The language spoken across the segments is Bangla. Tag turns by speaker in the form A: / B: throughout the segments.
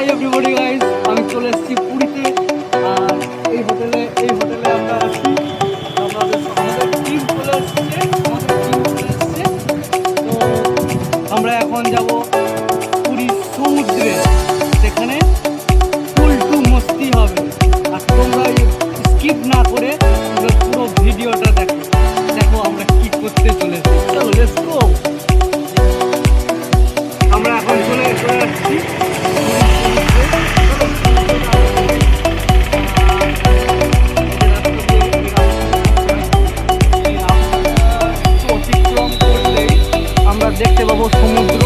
A: হাই এভরিবডি গাইস, আমি চলে এসেছি পুরীতে। আর এই হোটেলে আমরা আছি। আমাদের টিম চলে এসেছে। তো আমরা এখন যাব পুরীর সমুদ্রে, সেখানে ফুল টু মস্তি হবে। আর তোমরা স্কিপ না করে পুরো ভিডিওটা দেখো আমরা কি করতে চলেছি। চলো লেটস গো। আমরা এখন চলে আসছি অতিক্রম করলেই আমরা দেখতে পাবো সমুদ্র।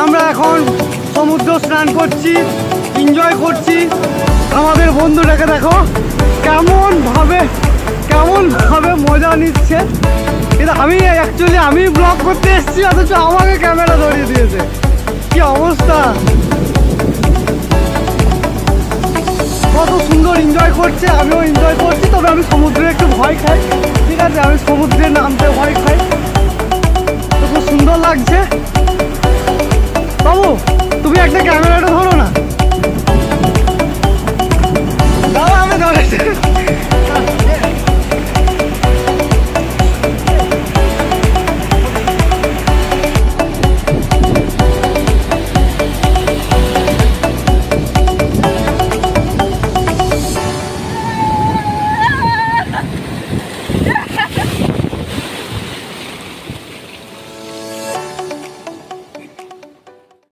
A: আমরা এখন সমুদ্র স্নান করছি, এনজয় করছি। আমাদের বন্ধুটাকে দেখো কেমন ভাবে মজা নিচ্ছে। কিন্তু আমি ব্লগ করতে এসেছি, অথচ আমাকে ক্যামেরা ধরিয়ে দিয়েছে। কি অবস্থা! কত সুন্দর এনজয় করছে, আমিও এনজয় করছি। তবে আমি সমুদ্রে একটু ভয় খাই, ঠিক আছে? আমি সমুদ্রে নামতে ভয় খাই। তো খুব সুন্দর লাগছে। বাবু, তুমি একটা ক্যামেরাটা ধরো না। দাদা, আমি ধরেছি।